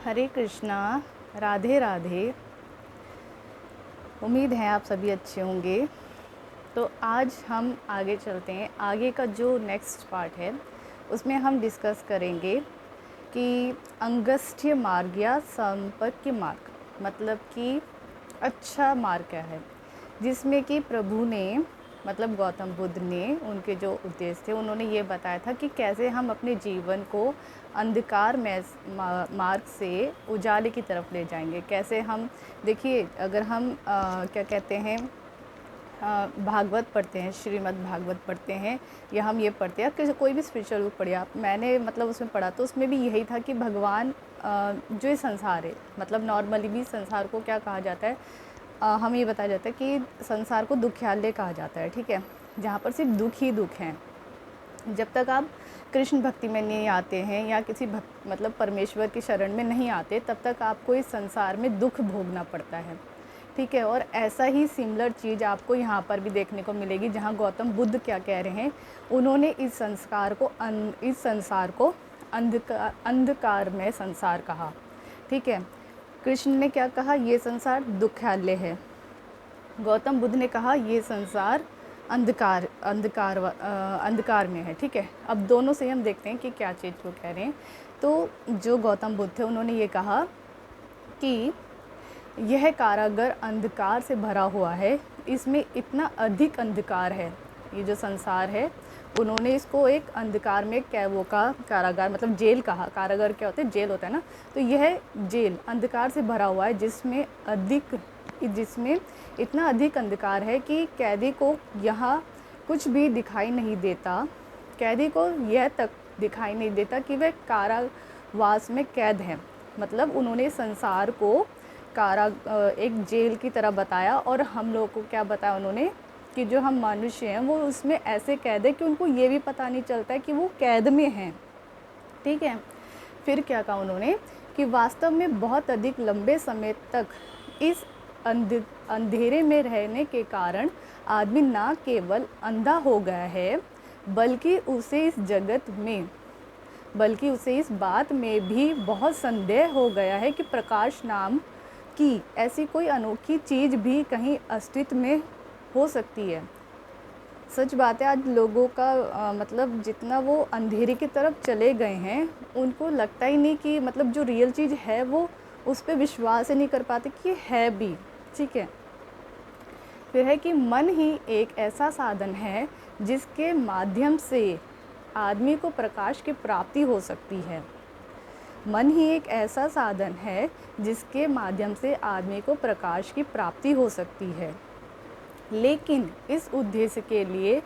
हरे कृष्णा। राधे राधे। उम्मीद है आप सभी अच्छे होंगे। तो आज हम आगे चलते हैं। आगे का जो नेक्स्ट पार्ट है उसमें हम डिस्कस करेंगे कि अंगस्थ्य मार्ग या संपर्क मार्ग, मतलब कि अच्छा मार्ग क्या है, जिसमें कि प्रभु ने, मतलब गौतम बुद्ध ने, उनके जो उद्देश्य थे उन्होंने ये बताया था कि कैसे हम अपने जीवन को अंधकार में मार्ग से उजाले की तरफ ले जाएंगे। कैसे हम, देखिए, अगर हम क्या कहते हैं, भागवत पढ़ते हैं, श्रीमद् भागवत पढ़ते हैं, या हम ये पढ़ते हैं कि कोई भी स्पिरिचुअल बुक पढ़िए आप, मैंने मतलब उसमें पढ़ा तो उसमें भी यही था कि भगवान जो ये संसार है, मतलब नॉर्मली भी संसार को क्या कहा जाता है, हमें ये बताया जाता है कि संसार को दुख्यालय कहा जाता है, ठीक है, जहाँ पर सिर्फ दुख ही दुख हैं। जब तक आप कृष्ण भक्ति में नहीं आते हैं या किसी मतलब परमेश्वर की शरण में नहीं आते, तब तक आपको इस संसार में दुख भोगना पड़ता है, ठीक है। और ऐसा ही सिमिलर चीज़ आपको यहाँ पर भी देखने को मिलेगी, जहाँ गौतम बुद्ध क्या कह रहे हैं, उन्होंने इस संसार को अंधकार में संसार कहा, ठीक है। कृष्ण ने क्या कहा, ये संसार दुख्यालय है। गौतम बुद्ध ने कहा ये संसार अंधकार में है, ठीक है। अब दोनों से हम देखते हैं कि क्या चीज़ वो कह रहे हैं। तो जो गौतम बुद्ध थे उन्होंने ये कहा कि यह कारागार अंधकार से भरा हुआ है, इसमें इतना अधिक अंधकार है, ये जो संसार है, उन्होंने इसको एक अंधकार में कैवों का कारागार, मतलब जेल कहा। कारागार क्या होता है, जेल होता है ना, तो यह जेल अंधकार से भरा हुआ है, जिसमें इतना अधिक अंधकार है कि कैदी को यहाँ कुछ भी दिखाई नहीं देता। कैदी को यह तक दिखाई नहीं देता कि वह कारावास में कैद है। मतलब उन्होंने संसार को एक जेल की तरह बताया, और हम लोगों को क्या बताया उन्होंने, कि जो हम मनुष्य हैं वो उसमें ऐसे कैद है कि उनको ये भी पता नहीं चलता है कि वो कैद में हैं, ठीक है। फिर क्या कहा उन्होंने कि वास्तव में बहुत अधिक लंबे समय तक इस अंधेरे में रहने के कारण आदमी ना केवल अंधा हो गया है, बल्कि उसे इस बात में भी बहुत संदेह हो गया है कि प्रकाश नाम की ऐसी कोई अनोखी चीज़ भी कहीं अस्तित्व में हो सकती है। सच बात है, आज लोगों का मतलब जितना वो अंधेरे की तरफ चले गए हैं, उनको लगता ही नहीं कि मतलब जो रियल चीज़ है वो उस पर विश्वास ही नहीं कर पाते कि है भी, ठीक है। फिर है कि मन ही एक ऐसा साधन है जिसके माध्यम से आदमी को प्रकाश की प्राप्ति हो सकती है। मन ही एक ऐसा साधन है जिसके माध्यम से आदमी को प्रकाश की प्राप्ति हो सकती है, लेकिन इस उद्देश्य के लिए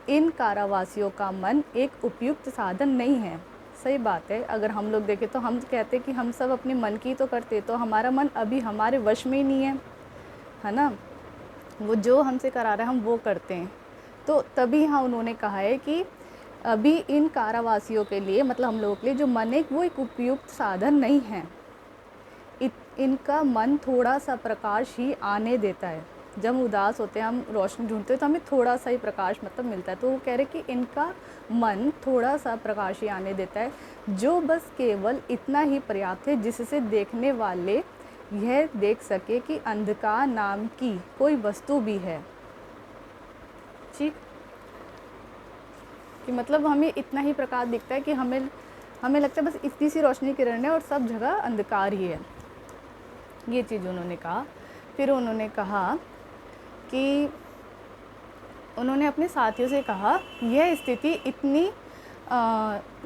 इन कारावासियों का मन एक उपयुक्त साधन नहीं है। सही बात है, अगर हम लोग देखें तो हम कहते हैं कि हम सब अपने मन की तो करते, तो हमारा मन अभी हमारे वश में ही नहीं है ना। वो जो हमसे करा रहा है हम वो करते हैं। तो तभी हाँ उन्होंने कहा है कि अभी इन कारावासियों के लिए, मतलब हम लोगों के लिए, जो मन है वो एक उपयुक्त साधन नहीं है। इनका मन थोड़ा सा प्रकाश ही आने देता है। जब हम उदास होते हैं, हम रोशनी ढूंढते हैं, तो हमें थोड़ा सा ही प्रकाश मतलब मिलता है। तो वो कह रहे कि इनका मन थोड़ा सा प्रकाश ही आने देता है, जो बस केवल इतना ही पर्याप्त है जिससे देखने वाले यह देख सके कि अंधकार नाम की कोई वस्तु भी है, ठीक। कि मतलब हमें इतना ही प्रकाश दिखता है कि हमें लगता है बस इतनी सी रोशनी किरण है और सब जगह अंधकार ही है। ये चीज़ उन्होंने कहा। फिर उन्होंने कहा कि उन्होंने अपने साथियों से कहा यह स्थिति इतनी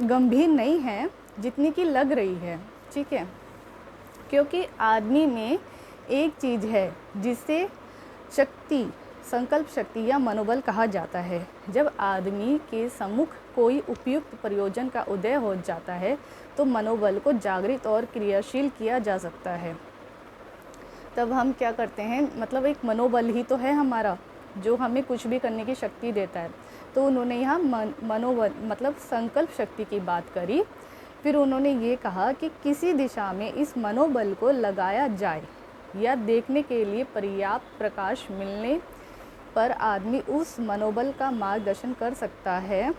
गंभीर नहीं है जितनी कि लग रही है, ठीक है। क्योंकि आदमी में एक चीज़ है जिसे संकल्प शक्ति या मनोबल कहा जाता है। जब आदमी के सम्मुख कोई उपयुक्त प्रयोजन का उदय हो जाता है तो मनोबल को जागृत और क्रियाशील किया जा सकता है। तब हम क्या करते हैं, मतलब एक मनोबल ही तो है हमारा जो हमें कुछ भी करने की शक्ति देता है। तो उन्होंने यहाँ मनोबल मतलब संकल्प शक्ति की बात करी। फिर उन्होंने ये कहा कि किसी दिशा में इस मनोबल को लगाया जाए या देखने के लिए पर्याप्त प्रकाश मिलने पर आदमी उस मनोबल का मार्गदर्शन कर सकता है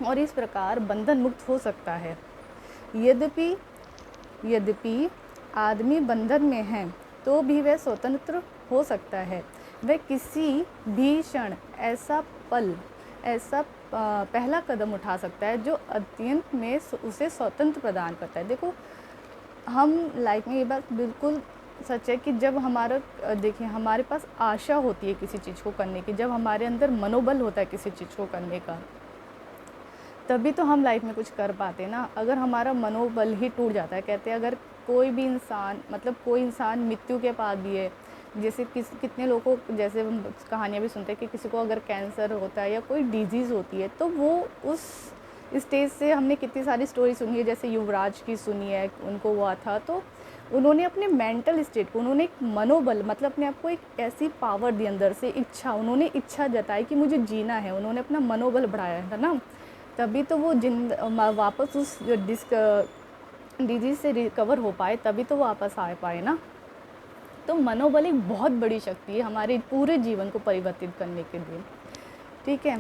और इस प्रकार बंधन मुक्त हो सकता है। यद्यपि यद्यपि आदमी बंधन में है तो भी वह स्वतंत्र हो सकता है। वह किसी भी क्षण ऐसा पहला कदम उठा सकता है जो अत्यंत में उसे स्वतंत्र प्रदान करता है। देखो, हम लाइफ में ये बात बिल्कुल सच है कि जब देखिए हमारे पास आशा होती है किसी चीज़ को करने की, जब हमारे अंदर मनोबल होता है किसी चीज़ को करने का, तभी तो हम लाइफ में कुछ कर पाते ना। अगर हमारा मनोबल ही टूट जाता है, कहते हैं अगर कोई भी इंसान कोई इंसान मृत्यु के पास भी है, जैसे कितने लोगों को, जैसे हम कहानियाँ भी सुनते हैं कि किसी को अगर कैंसर होता है या कोई डिजीज़ होती है तो वो उस स्टेज से, हमने कितनी सारी स्टोरी सुनी है, जैसे युवराज की सुनी है, उनको हुआ था तो उन्होंने अपने मेंटल स्टेट को, उन्होंने एक मनोबल अपने आप को एक ऐसी पावर दी अंदर से, उन्होंने इच्छा जताई कि मुझे जीना है, उन्होंने अपना मनोबल बढ़ाया है ना, तभी तो वो वापस उस डिजीज़ से रिकवर हो पाए, तभी तो वापस आ पाए ना। तो मनोबल एक बहुत बड़ी शक्ति है हमारे पूरे जीवन को परिवर्तित करने के लिए, ठीक है।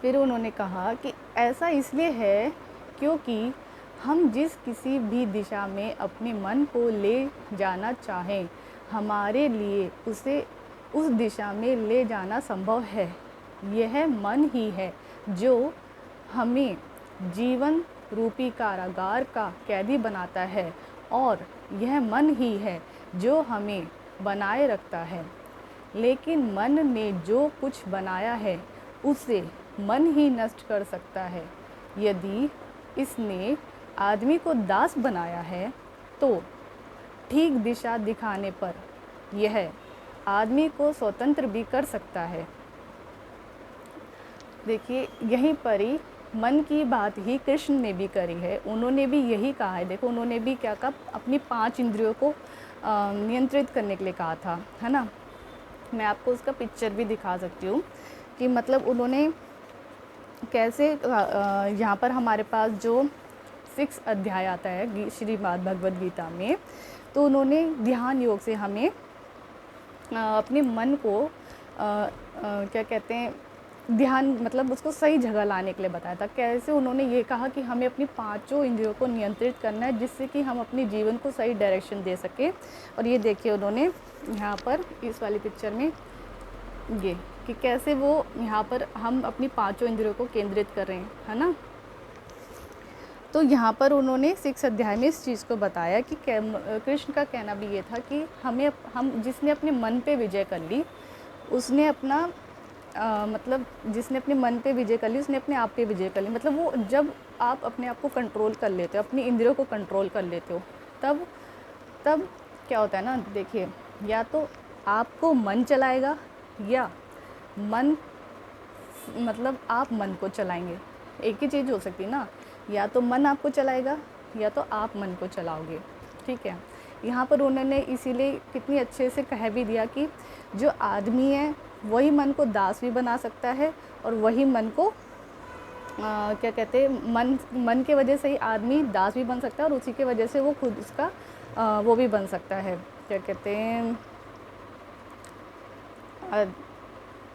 फिर उन्होंने कहा कि ऐसा इसलिए है क्योंकि हम जिस किसी भी दिशा में अपने मन को ले जाना चाहें, हमारे लिए उसे उस दिशा में ले जाना संभव है। यह मन ही है जो हमें जीवन रूपी कारागार का कैदी बनाता है और यह मन ही है जो हमें बनाए रखता है। लेकिन मन ने जो कुछ बनाया है उसे मन ही नष्ट कर सकता है। यदि इसने आदमी को दास बनाया है तो ठीक दिशा दिखाने पर यह आदमी को स्वतंत्र भी कर सकता है। देखिए, यहीं पर ही मन की बात ही कृष्ण ने भी करी है, उन्होंने भी यही कहा है। देखो, उन्होंने भी क्या कहा, अपनी 5 इंद्रियों को नियंत्रित करने के लिए कहा था, है ना। मैं आपको उसका पिक्चर भी दिखा सकती हूँ कि उन्होंने कैसे यहाँ पर हमारे पास जो 6 अध्याय आता है श्रीमद् भगवद गीता में, तो उन्होंने ध्यान योग से हमें अपने मन को क्या कहते हैं, ध्यान उसको सही जगह लाने के लिए बताया था। कैसे उन्होंने ये कहा कि हमें अपनी 5 इंद्रियों को नियंत्रित करना है जिससे कि हम अपने जीवन को सही डायरेक्शन दे सकें। और ये देखिए उन्होंने यहाँ पर इस वाली पिक्चर में ये कि कैसे वो यहाँ पर हम अपनी 5 इंद्रियों को केंद्रित कर रहे हैं, है ना। तो यहाँ पर उन्होंने 6 अध्याय में इस चीज़ को बताया कि कृष्ण का कहना भी ये था कि हम जिसने अपने मन पे विजय कर ली उसने अपना जिसने अपने मन पे विजय कर ली उसने अपने आप पे विजय कर ली। वो जब आप अपने आप को कंट्रोल कर लेते हो, अपनी इंद्रियों को कंट्रोल कर लेते हो, तब क्या होता है ना, देखिए, या तो आपको मन चलाएगा या मन आप मन को चलाएंगे। एक ही चीज़ हो सकती है ना, या तो मन आपको चलाएगा या तो आप मन को चलाओगे, ठीक है। यहाँ पर उन्होंने इसीलिए कितनी अच्छे से कह भी दिया कि जो आदमी है वही मन को दास भी बना सकता है और वही मन को क्या कहते हैं, मन के वजह से ही आदमी दास भी बन सकता है और उसी के वजह से वो खुद उसका वो भी बन सकता है, क्या कहते हैं,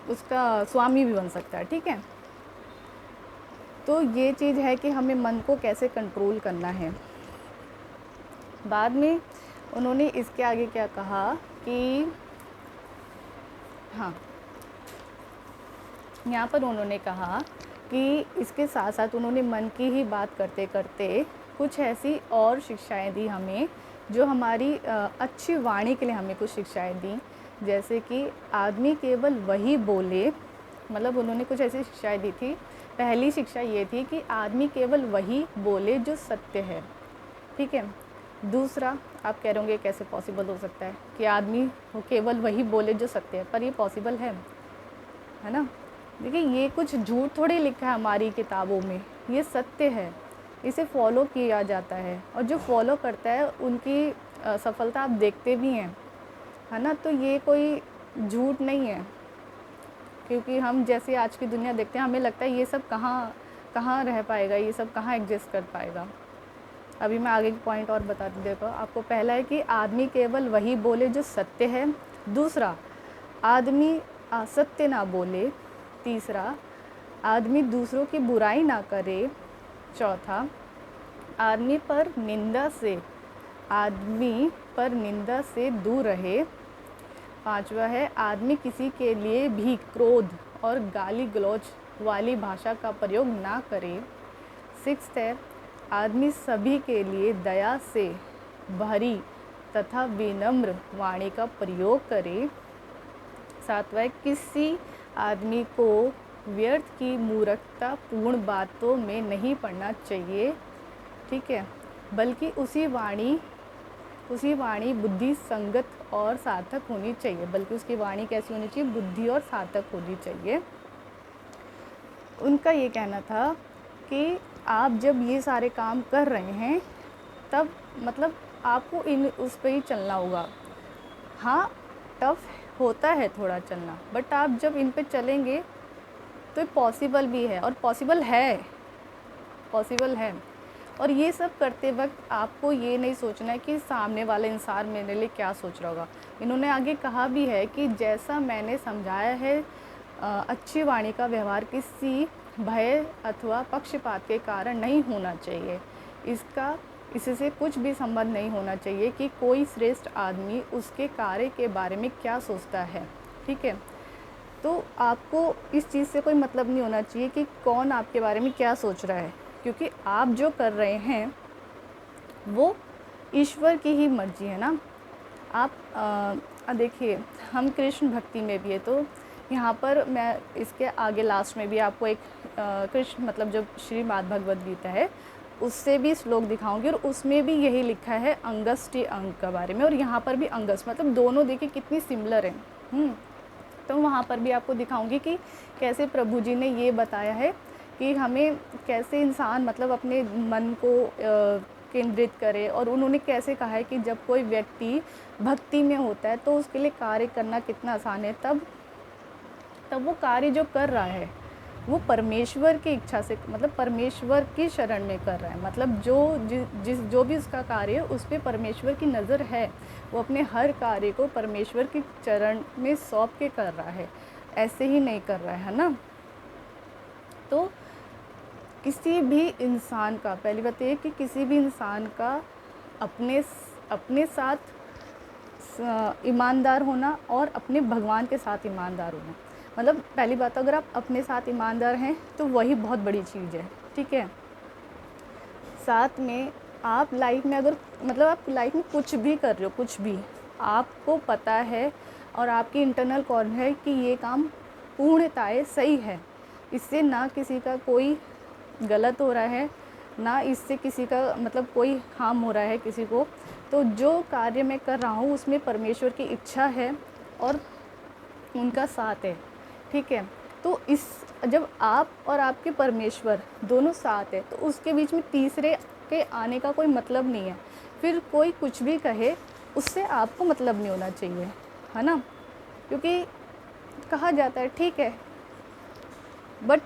उसका स्वामी भी बन सकता है, ठीक है। तो ये चीज़ है कि हमें मन को कैसे कंट्रोल करना है। बाद में उन्होंने इसके आगे क्या कहा कि हाँ, यहाँ पर उन्होंने कहा कि इसके साथ साथ उन्होंने मन की ही बात करते करते कुछ ऐसी और शिक्षाएं दी हमें जो हमारी अच्छी वाणी के लिए हमें कुछ शिक्षाएं दी, जैसे कि आदमी केवल वही बोले, उन्होंने कुछ ऐसी शिक्षाएं दी थी। पहली शिक्षा ये थी कि आदमी केवल वही बोले जो सत्य है, ठीक है। दूसरा, आप कह रहे होंगे कैसे पॉसिबल हो सकता है कि आदमी केवल वही बोले जो सत्य है, पर ये पॉसिबल है ना। देखिए, ये कुछ झूठ थोड़ी लिखा है हमारी किताबों में, ये सत्य है, इसे फॉलो किया जाता है और जो फॉलो करता है उनकी सफलता आप देखते भी हैं, है ना। तो ये कोई झूठ नहीं है, क्योंकि हम जैसे आज की दुनिया देखते हैं हमें लगता है ये सब कहाँ रह पाएगा, ये सब कहाँ एग्जिस्ट कर पाएगा। अभी मैं आगे की पॉइंट और बताती देखो आपको। पहला है कि आदमी केवल वही बोले जो सत्य है। दूसरा, आदमी असत्य ना बोले। तीसरा, आदमी दूसरों की बुराई ना करे। चौथा, आदमी पर निंदा से दूर रहे। 5वां है आदमी किसी के लिए भी क्रोध और गाली गलौज वाली भाषा का प्रयोग ना करे। 6 है आदमी सभी के लिए दया से भरी तथा विनम्र वाणी का प्रयोग करे। 7वां है किसी आदमी को व्यर्थ की मूर्खता पूर्ण बातों में नहीं पड़ना चाहिए, ठीक है, बल्कि उसी वाणी बुद्धि संगत और सार्थक होनी चाहिए। बल्कि उसकी वाणी कैसी होनी चाहिए? बुद्धि और सार्थक होनी चाहिए। उनका ये कहना था कि आप जब ये सारे काम कर रहे हैं तब मतलब आपको उस पर ही चलना होगा। हाँ, टफ होता है थोड़ा चलना, बट आप जब इन पे चलेंगे तो पॉसिबल भी है और पॉसिबल है। और ये सब करते वक्त आपको ये नहीं सोचना है कि सामने वाला इंसान मेरे लिए क्या सोच रहा होगा। इन्होंने आगे कहा भी है कि जैसा मैंने समझाया है, अच्छी वाणी का व्यवहार किसी भय अथवा पक्षपात के कारण नहीं होना चाहिए। इससे कुछ भी संबंध नहीं होना चाहिए कि कोई श्रेष्ठ आदमी उसके कार्य के बारे में क्या सोचता है, ठीक है। तो आपको इस चीज़ से कोई मतलब नहीं होना चाहिए कि कौन आपके बारे में क्या सोच रहा है, क्योंकि आप जो कर रहे हैं वो ईश्वर की ही मर्जी है ना। आप देखिए, हम कृष्ण भक्ति में भी है, तो यहाँ पर मैं इसके आगे लास्ट में भी आपको एक कृष्ण मतलब जब श्रीमद् भगवद गीता है उससे भी श्लोक दिखाऊंगी, और उसमें भी यही लिखा है अंगष्टि अंग के बारे में, और यहाँ पर भी अंगष्ट मतलब दोनों देखिए कितनी सिमिलर हैं। तो वहाँ पर भी आपको दिखाऊंगी कि कैसे प्रभु जी ने ये बताया है कि हमें कैसे इंसान मतलब अपने मन को केंद्रित करे, और उन्होंने कैसे कहा है कि जब कोई व्यक्ति भक्ति में होता है तो उसके लिए कार्य करना कितना आसान है। तब वो कार्य जो कर रहा है वो परमेश्वर की इच्छा से मतलब परमेश्वर की शरण में कर रहा है। मतलब जो भी उसका कार्य है उस पर परमेश्वर की नज़र है, वो अपने हर कार्य को परमेश्वर की चरण में सौंप के कर रहा है, ऐसे ही नहीं कर रहा है ना। तो किसी भी इंसान का, पहली बात ये कि किसी भी इंसान का अपने साथ ईमानदार होना और अपने भगवान के साथ ईमानदार होना, मतलब पहली बात अगर आप अपने साथ ईमानदार हैं तो वही बहुत बड़ी चीज़ है, ठीक है। साथ में आप लाइफ में अगर मतलब आप लाइफ में कुछ भी कर रहे हो, कुछ भी आपको पता है और आपकी इंटरनल कॉन्फिडेंस है कि ये काम पूर्णतः सही है, इससे ना किसी का कोई गलत हो रहा है, ना इससे किसी का मतलब कोई हार्म हो रहा है किसी को, तो जो कार्य मैं कर रहा हूँ उसमें परमेश्वर की इच्छा है और उनका साथ है, ठीक है। तो जब आप और आपके परमेश्वर दोनों साथ है तो उसके बीच में तीसरे के आने का कोई मतलब नहीं है। फिर कोई कुछ भी कहे उससे आपको मतलब नहीं होना चाहिए, है ना, क्योंकि कहा जाता है ठीक है, बट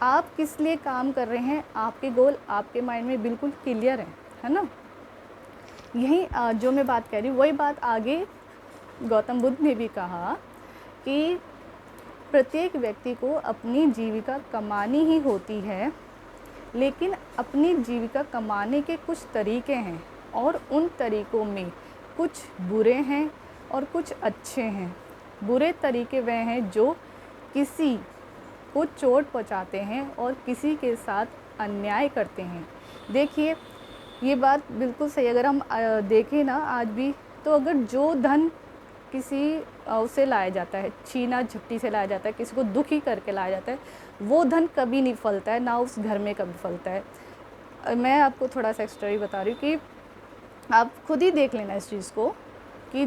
आप किस लिए काम कर रहे हैं, आपके गोल आपके माइंड में बिल्कुल क्लियर है ना। यही जो मैं बात कह रही हूँ वही बात आगे गौतम बुद्ध ने भी कहा कि प्रत्येक व्यक्ति को अपनी जीविका कमानी ही होती है, लेकिन अपनी जीविका कमाने के कुछ तरीके हैं और उन तरीक़ों में कुछ बुरे हैं और कुछ अच्छे हैं। बुरे तरीके वह हैं जो किसी को चोट पहुंचाते हैं और किसी के साथ अन्याय करते हैं। देखिए ये बात बिल्कुल सही, अगर हम देखें ना आज भी, तो अगर जो धन किसी उससे लाया जाता है, छीना झपटी से लाया जाता है, किसी को दुखी करके लाया जाता है, वो धन कभी नहीं फलता है, ना उस घर में कभी फलता है। मैं आपको थोड़ा सा स्टोरी बता रही हूँ कि आप खुद ही देख लेना इस चीज़ को कि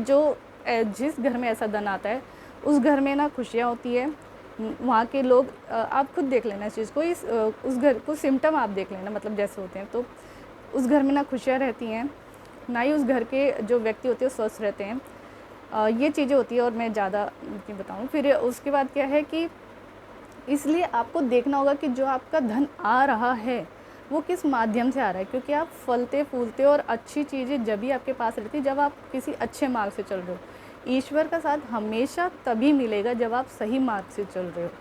जिस घर में ऐसा धन आता है उस घर में ना खुशियाँ होती है, वहाँ के लोग आप खुद देख लेना इस चीज़ को, उस घर को सिम्टम आप देख लेना, मतलब जैसे होते हैं, तो उस घर में ना खुशियाँ रहती हैं, ना ही उस घर के जो व्यक्ति होते हैं स्वस्थ रहते हैं। ये चीज़ें होती है और मैं ज़्यादा नहीं बताऊँ। फिर उसके बाद क्या है कि इसलिए आपको देखना होगा कि जो आपका धन आ रहा है वो किस माध्यम से आ रहा है, क्योंकि आप फलते फूलते और अच्छी चीज़ें जब भी आपके पास रहती है जब आप किसी अच्छे मार्ग से चल रहे हो। ईश्वर का साथ हमेशा तभी मिलेगा जब आप सही मार्ग से चल रहे हो।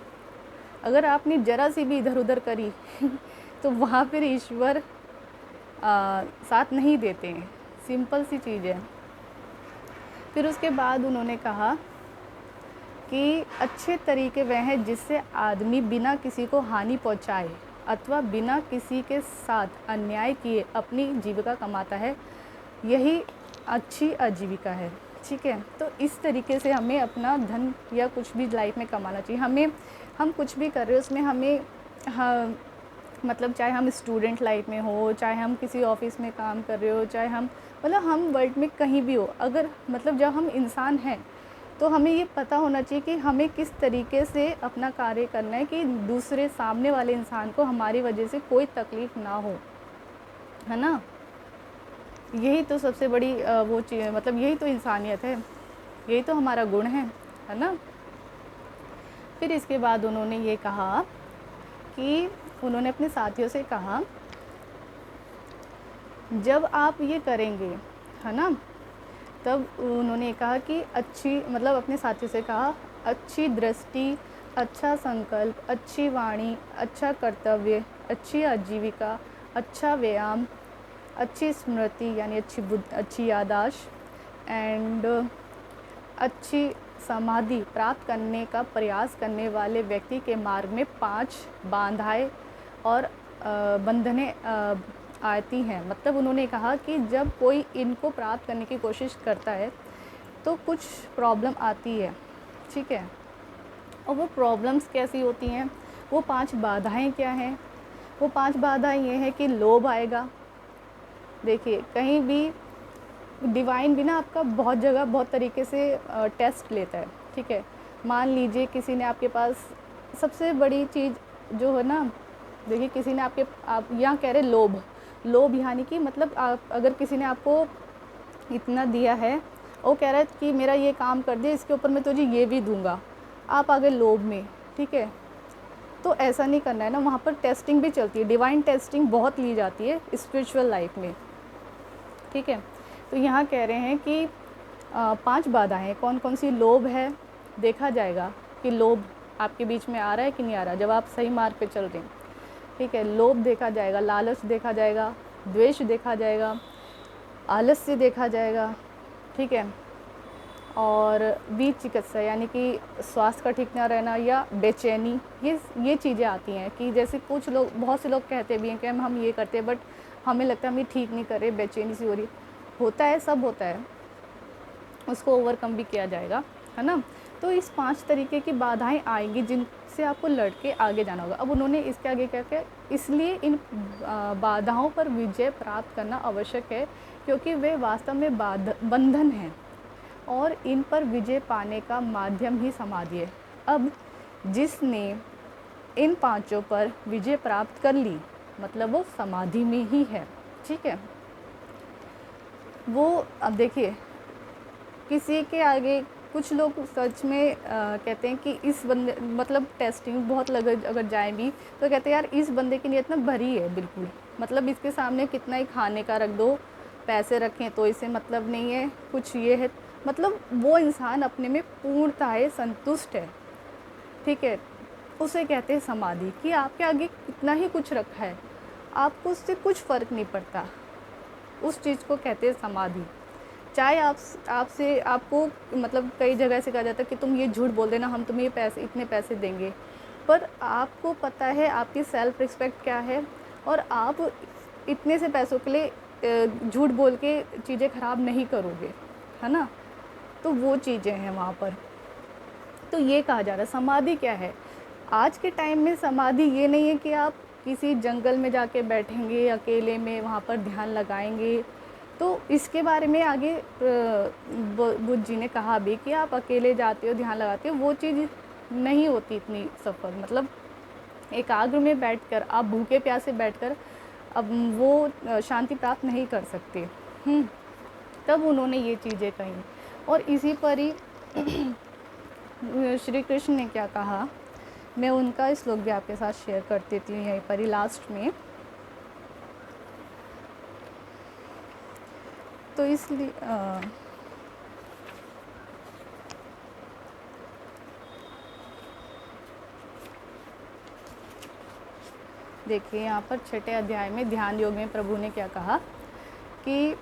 अगर आपने ज़रा सी भी इधर उधर करी तो वहाँ फिर ईश्वर साथ नहीं देते हैं। सिंपल सी चीज़ है। फिर उसके बाद उन्होंने कहा कि अच्छे तरीके वह हैं जिससे आदमी बिना किसी को हानि पहुंचाए अथवा बिना किसी के साथ अन्याय किए अपनी जीविका कमाता है, यही अच्छी आजीविका है। ठीक है, तो इस तरीके से हमें अपना धन या कुछ भी लाइफ में कमाना चाहिए। हम कुछ भी कर रहे हो उसमें हमें, हाँ, मतलब चाहे हम स्टूडेंट लाइफ में हो, चाहे हम किसी ऑफिस में काम कर रहे हो, चाहे हम वर्ल्ड में कहीं भी हो, अगर मतलब जब हम इंसान हैं तो हमें ये पता होना चाहिए कि हमें किस तरीके से अपना कार्य करना है कि दूसरे सामने वाले इंसान को हमारी वजह से कोई तकलीफ़ ना हो, है ना। यही तो सबसे बड़ी वो चीज़, मतलब यही तो इंसानियत है, यही तो हमारा गुण है ना। फिर इसके बाद उन्होंने ये कहा कि उन्होंने अपने साथियों से कहा, जब आप ये करेंगे, है ना, तब उन्होंने कहा कि अपने साथियों से कहा, अच्छी दृष्टि, अच्छा संकल्प, अच्छी वाणी, अच्छा कर्तव्य, अच्छी आजीविका, अच्छा व्यायाम, अच्छी स्मृति यानी अच्छी याददाश्त एंड अच्छी समाधि प्राप्त करने का प्रयास करने वाले व्यक्ति के मार्ग में 5 बाधाएं और बंधनें आती हैं। मतलब उन्होंने कहा कि जब कोई इनको प्राप्त करने की कोशिश करता है तो कुछ प्रॉब्लम आती है, ठीक है। और वो प्रॉब्लम्स कैसी होती हैं, वो 5 बाधाएं क्या हैं? वो 5 बाधाएं ये हैं कि लोभ आएगा। देखिए, कहीं भी डिवाइन भी ना आपका बहुत जगह बहुत तरीके से टेस्ट लेता है, ठीक है। मान लीजिए किसी ने आपके पास, सबसे बड़ी चीज़ जो है ना, देखिए किसी ने आप यहाँ कह रहे लोभ यानी कि मतलब अगर किसी ने आपको इतना दिया है, वो कह रहा है कि मेरा ये काम कर दे, इसके ऊपर मैं तुझे ये भी दूंगा, आप आ गए लोभ में, ठीक है। तो ऐसा नहीं करना है ना, वहाँ पर टेस्टिंग भी चलती है, डिवाइन टेस्टिंग बहुत ली जाती है स्पिरिचुअल लाइफ में, ठीक है। तो यहाँ कह रहे हैं कि 5 बाधाएं कौन कौन सी। लोभ है, देखा जाएगा कि लोभ आपके बीच में आ रहा है कि नहीं आ रहा, जब आप सही मार्ग पे चल रहे हैं, ठीक है। लोभ देखा जाएगा, लालच देखा जाएगा, द्वेष देखा जाएगा, आलस्य देखा जाएगा, ठीक है। और बीच चिकित्सा यानी कि स्वास्थ्य का ठीक ना रहना या बेचैनी, ये चीज़ें आती हैं कि जैसे कुछ लोग, बहुत से लोग कहते भी हैं कि हम ये करते हैं बट हमें लगता है हम ये ठीक नहीं कर रहे, बेचैनी सी हो रही, होता है, सब होता है, उसको ओवरकम भी किया जाएगा, है ना। तो इस 5 तरीके की बाधाएं आएंगी जिनसे आपको लड़के आगे जाना होगा। अब उन्होंने इसके आगे क्या किया, इसलिए इन बाधाओं पर विजय प्राप्त करना आवश्यक है क्योंकि वे वास्तव में बंधन हैं और इन पर विजय पाने का माध्यम ही समाधि है। अब जिसने इन 5 पर विजय प्राप्त कर ली, मतलब वो समाधि में ही है, ठीक है। वो, अब देखिए, किसी के आगे कुछ लोग सच में कहते हैं कि इस बंदे, मतलब टेस्टिंग बहुत अगर जाए भी तो कहते हैं यार इस बंदे की नीयत ना भरी है बिल्कुल, मतलब इसके सामने कितना ही खाने का रख दो, पैसे रखें तो इसे मतलब नहीं है, कुछ ये है, मतलब वो इंसान अपने में पूर्णतः संतुष्ट है, ठीक है। उसे कहते हैं समाधि, कि आपके आगे कितना ही कुछ रखा है, आपको उससे कुछ फ़र्क नहीं पड़ता, उस चीज़ को कहते हैं समाधि। चाहे आपसे आपको मतलब कई जगह से कहा जाता है कि तुम ये झूठ बोल देना, हम तुम्हें इतने पैसे देंगे, पर आपको पता है आपकी सेल्फ रिस्पेक्ट क्या है और आप इतने से पैसों के लिए झूठ बोल के चीज़ें ख़राब नहीं करोगे, है ना। तो वो चीज़ें हैं वहाँ पर। तो ये कहा जा रहा है समाधि क्या है। आज के टाइम में समाधि ये नहीं है कि आप किसी जंगल में जाके बैठेंगे अकेले में, वहाँ पर ध्यान लगाएंगे। तो इसके बारे में आगे बुद्ध जी ने कहा भी कि आप अकेले जाते हो, ध्यान लगाते हो, वो चीज़ नहीं होती इतनी सफल। मतलब एकाग्र में बैठकर आप भूखे प्यासे बैठकर अब वो शांति प्राप्त नहीं कर सकते। तब उन्होंने ये चीज़ें कही और इसी पर ही श्री कृष्ण ने क्या कहा, मैं उनका श्लोक भी आपके साथ शेयर कर देती हूँ यहीं पर ही लास्ट में। तो इसलिए देखिए यहाँ पर छठे अध्याय में ध्यान योग में प्रभु ने क्या कहा कि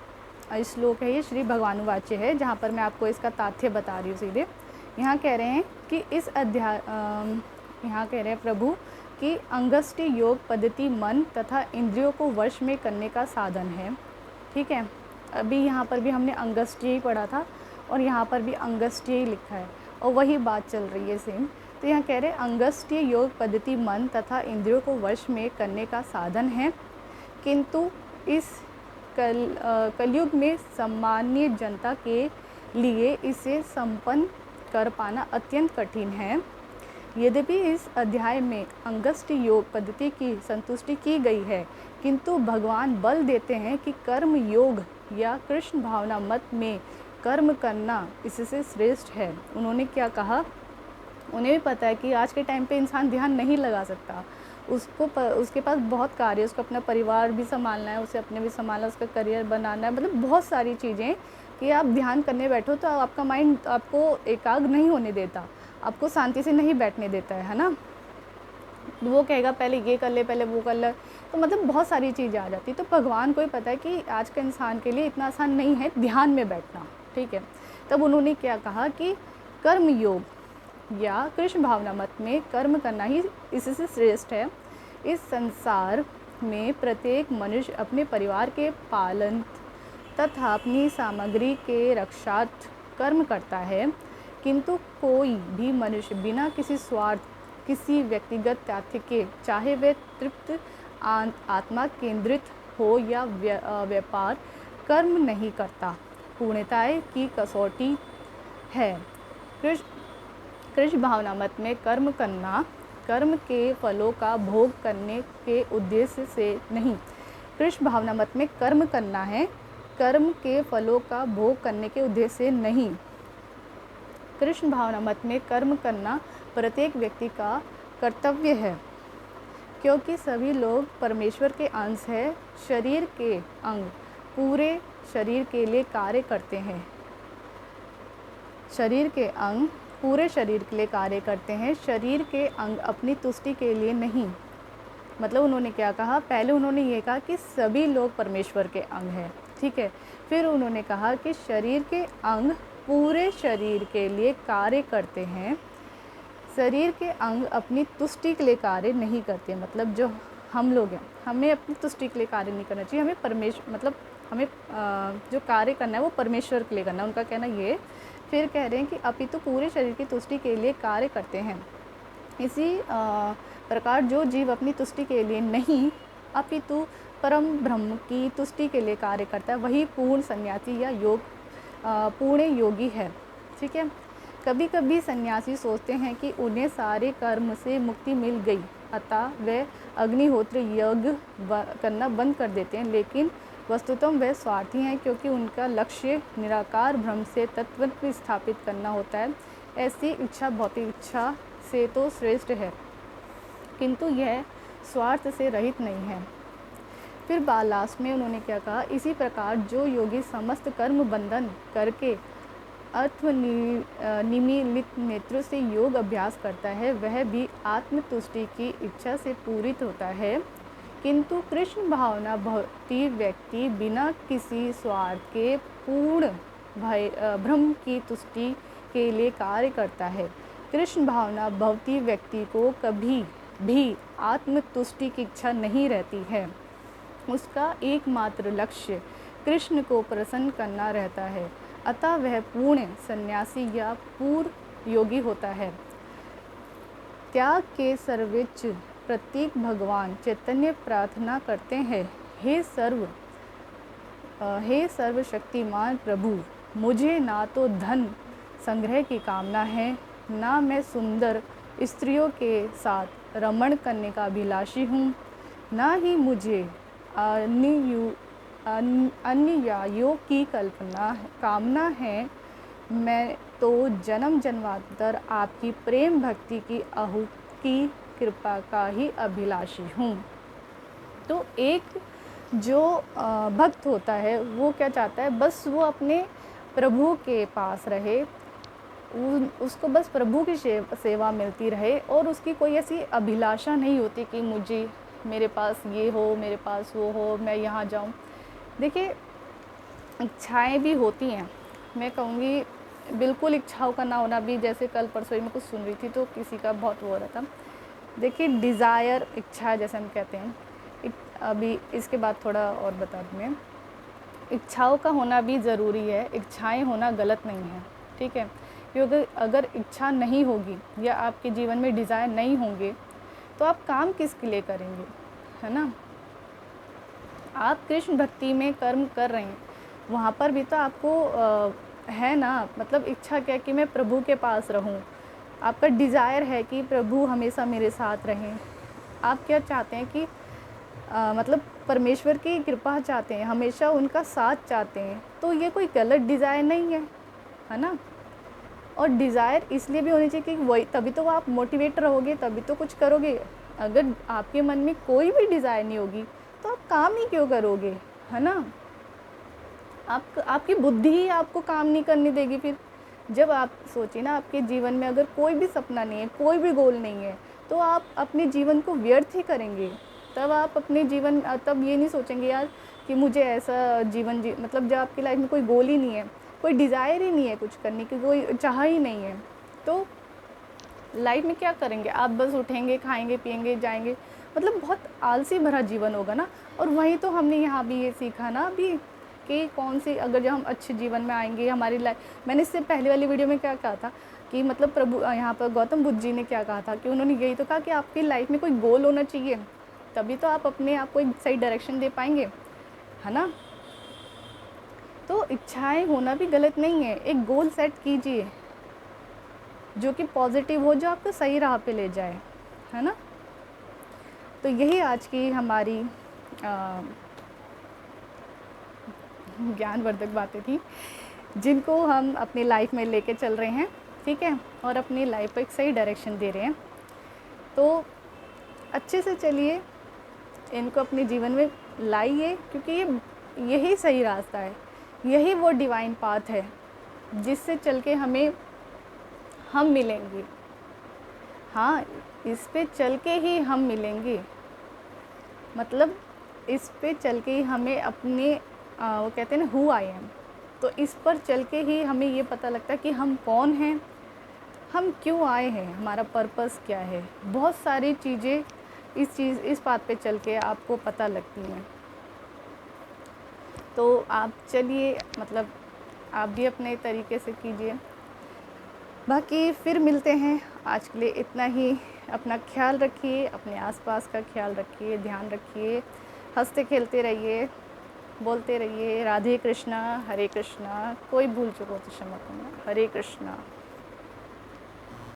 श्लोक है, ये श्री भगवानुवाच्य है, जहाँ पर मैं आपको इसका ताथ्य बता रही हूँ सीधे। यहाँ कह रहे हैं कि इस अध्याय यहाँ कह रहे हैं प्रभु कि अंगष्टि योग पद्धति मन तथा इंद्रियों को वश में करने का साधन है। ठीक है, अभी यहाँ पर भी हमने अंगष्टि ही पढ़ा था और यहाँ पर भी अंगष्टि ही लिखा है और वही बात चल रही है सेम। तो यहाँ कह रहे हैं अंगष्टि योग पद्धति मन तथा इंद्रियों को वश में करने का साधन है, किंतु इस कलयुग में सामान्य जनता के लिए इसे संपन्न कर पाना अत्यंत कठिन है। यद्यपि इस अध्याय में अंगष्टि योग पद्धति की संतुष्टि की गई है, किंतु भगवान बल देते हैं कि कर्म योग या कृष्ण भावना मत में कर्म करना इससे श्रेष्ठ है। उन्होंने क्या कहा, उन्हें भी पता है कि आज के टाइम पे इंसान ध्यान नहीं लगा सकता, उसके पास बहुत कार्य, उसको अपना परिवार भी संभालना है, उसे अपने भी संभालना, उसका करियर बनाना है, मतलब बहुत सारी चीज़ें कि आप ध्यान करने बैठो तो आपका माइंड आपको एकाग्र नहीं होने देता, आपको शांति से नहीं बैठने देता है ना। वो कहेगा पहले ये कर ले, पहले वो कर ले, तो मतलब बहुत सारी चीज़ें आ जाती। तो भगवान को ही पता है कि आज के इंसान के लिए इतना आसान नहीं है ध्यान में बैठना। ठीक है, तब उन्होंने क्या कहा कि कर्म योग या कृष्ण भावना मत में कर्म करना ही इससे श्रेष्ठ है। इस संसार में प्रत्येक मनुष्य अपने परिवार के पालन तथा अपनी सामग्री के रक्षार्थ कर्म करता है, किंतु कोई भी मनुष्य बिना किसी स्वार्थ, किसी व्यक्तिगत तथ्य के, चाहे वे तृप्त आत्मा केंद्रित हो या व्यापार, कर्म नहीं करता। पूर्णताएं की कसौटी है। कृष्ण भावना मत में कर्म करना कर्म के फलों का भोग करने के उद्देश्य से नहीं। कृष्ण भावना मत में कर्म करना है कर्म के फलों का भोग करने के उद्देश्य से नहीं। कृष्ण भावना मत में कर्म करना प्रत्येक व्यक्ति का कर्तव्य है, क्योंकि सभी लोग परमेश्वर के अंश हैं। शरीर के अंग पूरे शरीर के लिए कार्य करते हैं। शरीर के अंग पूरे शरीर के लिए कार्य करते हैं, शरीर के अंग अपनी तुष्टि के लिए नहीं। मतलब उन्होंने क्या कहा, पहले उन्होंने ये कहा कि सभी लोग परमेश्वर के अंग हैं। ठीक है, फिर उन्होंने कहा कि शरीर के अंग पूरे शरीर के लिए कार्य करते हैं, शरीर के अंग अपनी तुष्टि के लिए कार्य नहीं करते। मतलब जो हम लोग हैं, हमें अपनी तुष्टि के लिए कार्य नहीं करना चाहिए, हमें परमेश्वर, मतलब हमें जो कार्य करना है वो परमेश्वर के लिए करना है, उनका कहना ये। फिर कह रहे हैं कि अपितु पूरे शरीर की तुष्टि के लिए कार्य करते हैं। इसी प्रकार जो जीव अपनी तुष्टि के लिए नहीं अपितु परम ब्रह्म की तुष्टि के लिए कार्य करता है, वही पूर्ण सन्यासी या पूर्ण योगी है। ठीक है, कभी कभी सन्यासी सोचते हैं कि उन्हें सारे कर्म से मुक्ति मिल गई, अतः वे अग्निहोत्र यज्ञ करना बंद कर देते हैं, लेकिन वस्तुतः वे स्वार्थी हैं, क्योंकि उनका लक्ष्य निराकार ब्रह्म से तत्व स्थापित करना होता है। ऐसी इच्छा भौतिक इच्छा से तो श्रेष्ठ है, किंतु यह स्वार्थ से रहित नहीं है। फिर लास्ट में उन्होंने क्या कहा, इसी प्रकार जो योगी समस्त कर्म बंधन करके आत्मनिमीलित नेत्र से योग अभ्यास करता है, वह भी आत्मतुष्टि की इच्छा से पूरित होता है। किंतु कृष्ण भावना भक्ति व्यक्ति बिना किसी स्वार्थ के पूर्ण ब्रह्म की तुष्टि के लिए कार्य करता है। कृष्ण भावना भक्ति व्यक्ति को कभी भी आत्मतुष्टि की इच्छा नहीं रहती है, उसका एकमात्र लक्ष्य कृष्ण को प्रसन्न करना रहता है, अतः वह पूर्ण सन्यासी या पूर्ण योगी होता है। त्याग के सर्वोच्च प्रतीक भगवान चैतन्य प्रार्थना करते हैं, हे सर्वशक्तिमान प्रभु, मुझे ना तो धन संग्रह की कामना है, ना मैं सुंदर स्त्रियों के साथ रमण करने का अभिलाषी हूँ, ना ही मुझे अन्यायों की कामना है। मैं तो जन्म जन्मांतर आपकी प्रेम भक्ति की आहु की कृपा का ही अभिलाषी हूँ। तो एक जो भक्त होता है वो क्या चाहता है, बस वो अपने प्रभु के पास रहे, उसको बस प्रभु की सेवा मिलती रहे, और उसकी कोई ऐसी अभिलाषा नहीं होती कि मुझे मेरे पास ये हो, मेरे पास वो हो, मैं यहाँ जाऊँ। देखिए, इच्छाएं भी होती हैं, मैं कहूँगी बिल्कुल इच्छाओं का ना होना भी, जैसे कल परसों ही मैं कुछ सुन रही थी तो किसी का बहुत वो हो रहा था। देखिए, डिज़ायर, इच्छा जैसे हम कहते हैं, अभी इसके बाद थोड़ा और बता दूँ मैं। इच्छाओं का होना भी ज़रूरी है, इच्छाएं होना गलत नहीं है, ठीक है। क्योंकि अगर इच्छा नहीं होगी या आपके जीवन में डिज़ायर नहीं होंगे तो आप काम किसके लिए करेंगे, है ना। आप कृष्ण भक्ति में कर्म कर रहे हैं, वहाँ पर भी तो आपको है ना, मतलब इच्छा क्या कि मैं प्रभु के पास रहूँ। आपका डिज़ायर है कि प्रभु हमेशा मेरे साथ रहें। आप क्या चाहते हैं कि मतलब परमेश्वर की कृपा चाहते हैं, हमेशा उनका साथ चाहते हैं, तो ये कोई गलत डिज़ायर नहीं है ना। और डिज़ायर इसलिए भी होनी चाहिए कि वही, तभी तो आप मोटिवेट रहोगे, तभी तो कुछ करोगे। अगर आपके मन में कोई भी डिज़ायर नहीं होगी तो आप काम ही क्यों करोगे, है ना। आपकी बुद्धि ही आपको काम नहीं करने देगी फिर। जब आप सोचिए ना, आपके जीवन में अगर कोई भी सपना नहीं है, कोई भी गोल नहीं है, तो आप अपने जीवन को व्यर्थ ही करेंगे। तब आप अपने जीवन तब ये नहीं सोचेंगे यार कि मुझे ऐसा जीवन मतलब जब आपकी लाइफ में कोई गोल ही नहीं है, कोई डिज़ायर ही नहीं है कुछ करने की, कोई चाह ही नहीं है, तो लाइफ में क्या करेंगे आप। बस उठेंगे, खाएंगे, पिएंगे, जाएंगे, मतलब बहुत आलसी भरा जीवन होगा ना। और वहीं तो हमने यहाँ भी ये सीखा ना अभी कि कौन सी, अगर जब हम अच्छे जीवन में आएंगे हमारी लाइफ। मैंने इससे पहले वाली वीडियो में क्या कहा था कि मतलब प्रभु यहाँ पर गौतम बुद्ध जी ने क्या कहा था कि उन्होंने यही तो कहा कि आपकी लाइफ में कोई गोल होना चाहिए, तभी तो आप अपने आप को एक सही डायरेक्शन दे पाएंगे, है ना। तो इच्छाएं होना भी गलत नहीं है, एक गोल सेट कीजिए जो कि पॉजिटिव हो, जो आपको सही राह पे ले जाए, है ना। तो यही आज की हमारी ज्ञानवर्धक बातें थी जिनको हम अपनी लाइफ में लेके चल रहे हैं, ठीक है, और अपनी लाइफ को एक सही डायरेक्शन दे रहे हैं। तो अच्छे से चलिए, इनको अपने जीवन में लाइए, क्योंकि यही सही रास्ता है, यही वो डिवाइन पाथ है जिससे चल के हम मिलेंगे। हाँ, इस पे चल के ही हम मिलेंगे, मतलब इस पे चल के ही हमें अपने वो कहते हैं ना हु आई एम, तो इस पर चल के ही हमें ये पता लगता है कि हम कौन हैं, हम क्यों आए हैं, हमारा पर्पस क्या है। बहुत सारी चीज़ें इस बात पे चल के आपको पता लगती हैं। तो आप चलिए, मतलब आप भी अपने तरीके से कीजिए। बाकी फिर मिलते हैं, आज के लिए इतना ही। अपना ख्याल रखिए, अपने आसपास का ख्याल रखिए, ध्यान रखिए, हंसते खेलते रहिए, बोलते रहिए राधे कृष्णा हरे कृष्णा। कोई भूल चूक हो तो क्षमा करना। हरे कृष्णा।